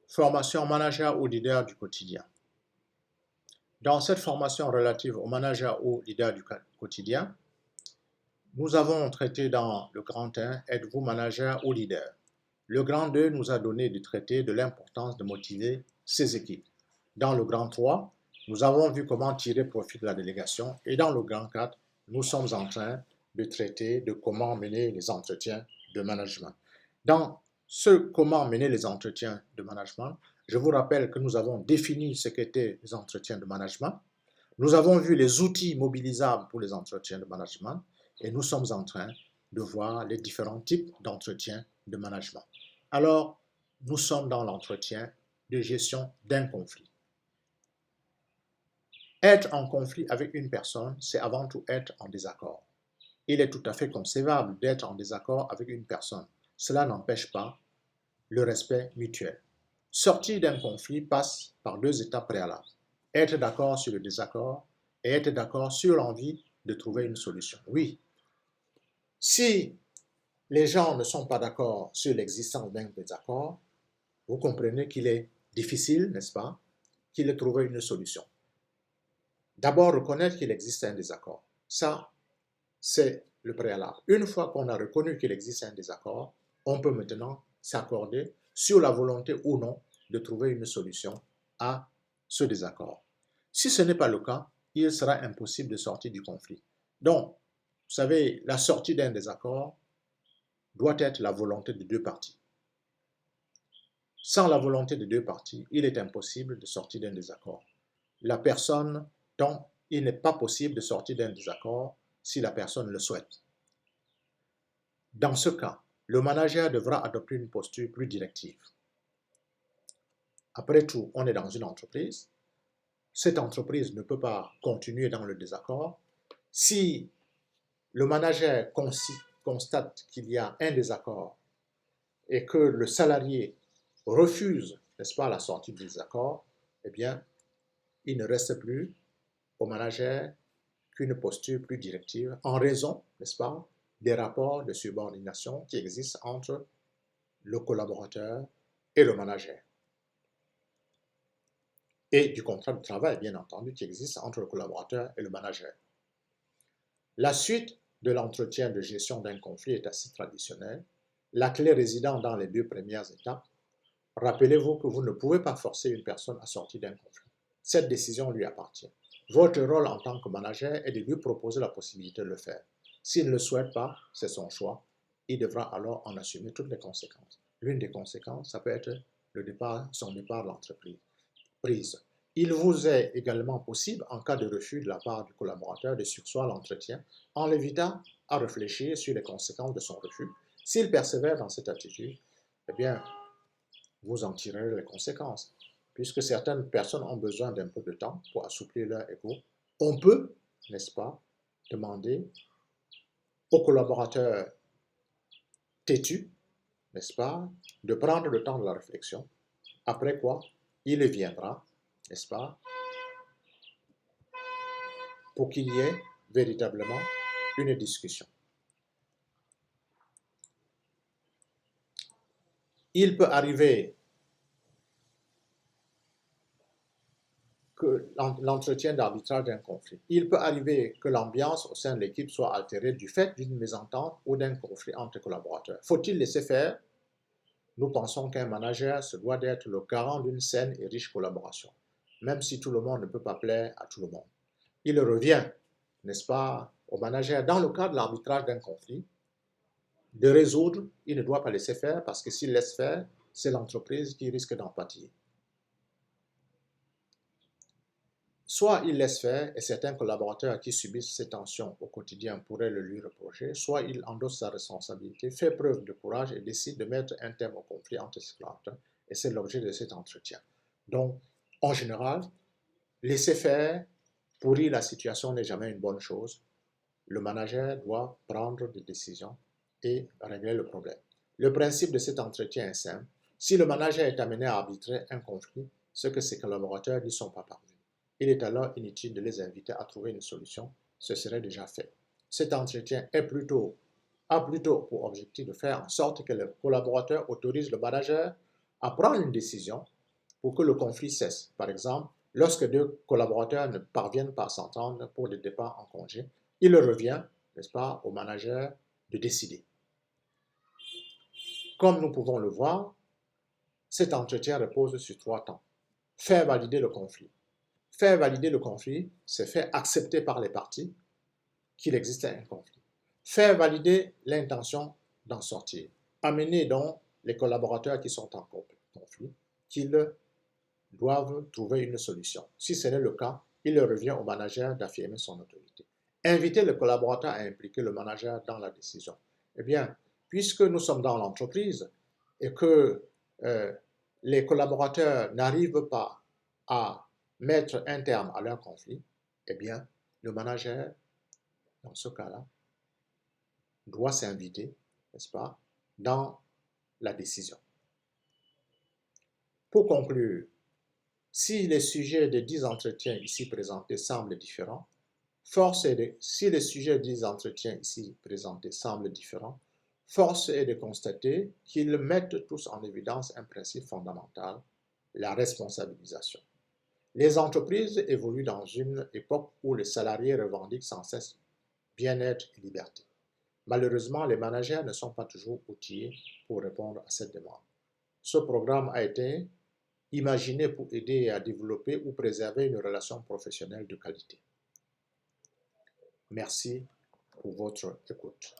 Formation manager ou leader du quotidien. Dans cette formation relative au manager ou leader du quotidien, nous avons traité dans le grand 1, êtes-vous manager ou leader? Le grand 2 nous a donné de traiter de l'importance de motiver ses équipes. Dans le grand 3, nous avons vu comment tirer profit de la délégation et dans le grand 4, nous sommes en train de traiter de comment mener les entretiens de management. Dans ce comment mener les entretiens de management, je vous rappelle que nous avons défini ce qu'étaient les entretiens de management. Nous avons vu les outils mobilisables pour les entretiens de management et nous sommes en train de voir les différents types d'entretiens de management. Alors, nous sommes dans l'entretien de gestion d'un conflit. Être en conflit avec une personne, c'est avant tout être en désaccord. Il est tout à fait concevable d'être en désaccord avec une personne. Cela n'empêche pas le respect mutuel. Sortir d'un conflit passe par 2 étapes préalables. Être d'accord sur le désaccord et être d'accord sur l'envie de trouver une solution. Oui, si les gens ne sont pas d'accord sur l'existence d'un désaccord, vous comprenez qu'il est difficile, n'est-ce pas, qu'il ait trouvé une solution. D'abord, reconnaître qu'il existe un désaccord. Ça, c'est le préalable. Une fois qu'on a reconnu qu'il existe un désaccord, on peut maintenant s'accorder sur la volonté ou non de trouver une solution à ce désaccord. Si ce n'est pas le cas, il sera impossible de sortir du conflit. Donc, vous savez, la sortie d'un désaccord doit être la volonté de 2 parties. Sans la volonté de 2 parties, il est impossible de sortir d'un désaccord. La personne, donc, il n'est pas possible de sortir d'un désaccord si la personne le souhaite. Dans ce cas, le manager devra adopter une posture plus directive. Après tout, on est dans une entreprise. Cette entreprise ne peut pas continuer dans le désaccord. Si le manager constate qu'il y a un désaccord et que le salarié refuse, n'est-ce pas, la sortie du désaccord, eh bien, il ne reste plus au manager qu'une posture plus directive en raison, n'est-ce pas, des rapports de subordination qui existent entre le collaborateur et le manager. Et du contrat de travail, bien entendu, qui existe entre le collaborateur et le manager. La suite de l'entretien de gestion d'un conflit est assez traditionnelle. La clé résidant dans les 2 premières étapes. Rappelez-vous que vous ne pouvez pas forcer une personne à sortir d'un conflit. Cette décision lui appartient. Votre rôle en tant que manager est de lui proposer la possibilité de le faire. S'il ne le souhaite pas, c'est son choix. Il devra alors en assumer toutes les conséquences. L'une des conséquences, ça peut être son départ de l'entreprise. Il vous est également possible, en cas de refus de la part du collaborateur, de surseoir l'entretien en l'évitant à réfléchir sur les conséquences de son refus. S'il persévère dans cette attitude, eh bien, vous en tirerez les conséquences. Puisque certaines personnes ont besoin d'un peu de temps pour assouplir leur ego, on peut, n'est-ce pas, demander au collaborateur têtu, n'est-ce pas, de prendre le temps de la réflexion, après quoi il viendra, n'est-ce pas, pour qu'il y ait véritablement une discussion. Il peut arriver que l'entretien d'arbitrage d'un conflit. Il peut arriver que l'ambiance au sein de l'équipe soit altérée du fait d'une mésentente ou d'un conflit entre collaborateurs. Faut-il laisser faire? Nous pensons qu'un manager se doit d'être le garant d'une saine et riche collaboration, même si tout le monde ne peut pas plaire à tout le monde. Il revient, n'est-ce pas, au manager, dans le cas de l'arbitrage d'un conflit, de résoudre. Il ne doit pas laisser faire parce que s'il laisse faire, c'est l'entreprise qui risque d'en pâtir. Soit il laisse faire, et certains collaborateurs qui subissent ces tensions au quotidien pourraient le lui reprocher, soit il endosse sa responsabilité, fait preuve de courage et décide de mettre un terme au conflit entre ses collaborateurs. Et c'est l'objet de cet entretien. Donc, en général, laisser faire, pourrir la situation n'est jamais une bonne chose. Le manager doit prendre des décisions et régler le problème. Le principe de cet entretien est simple. Si le manager est amené à arbitrer un conflit, ce que ses collaborateurs n'y sont pas parvenus, il est alors inutile de les inviter à trouver une solution, ce serait déjà fait. Cet entretien a plutôt pour objectif de faire en sorte que le collaborateur autorise le manager à prendre une décision pour que le conflit cesse. Par exemple, lorsque deux collaborateurs ne parviennent pas à s'entendre pour le départ en congé, il revient, n'est-ce pas, au manager de décider. Comme nous pouvons le voir, cet entretien repose sur 3 temps. Faire valider le conflit. Faire valider le conflit, c'est faire accepter par les parties qu'il existe un conflit. Faire valider l'intention d'en sortir. Amener donc les collaborateurs qui sont en conflit qu'ils doivent trouver une solution. Si ce n'est le cas, il revient au manager d'affirmer son autorité. Inviter le collaborateur à impliquer le manager dans la décision. Eh bien, puisque nous sommes dans l'entreprise et que les collaborateurs n'arrivent pas à mettre un terme à leur conflit, eh bien, le manager, dans ce cas-là, doit s'inviter, n'est-ce pas, dans la décision. Pour conclure, si les sujets des 10 entretiens ici présentés semblent différents, si les sujets des 10 entretiens ici présentés semblent différents, force est de constater qu'ils mettent tous en évidence un principe fondamental, la responsabilisation. Les entreprises évoluent dans une époque où les salariés revendiquent sans cesse bien-être et liberté. Malheureusement, les managers ne sont pas toujours outillés pour répondre à cette demande. Ce programme a été imaginé pour aider à développer ou préserver une relation professionnelle de qualité. Merci pour votre écoute.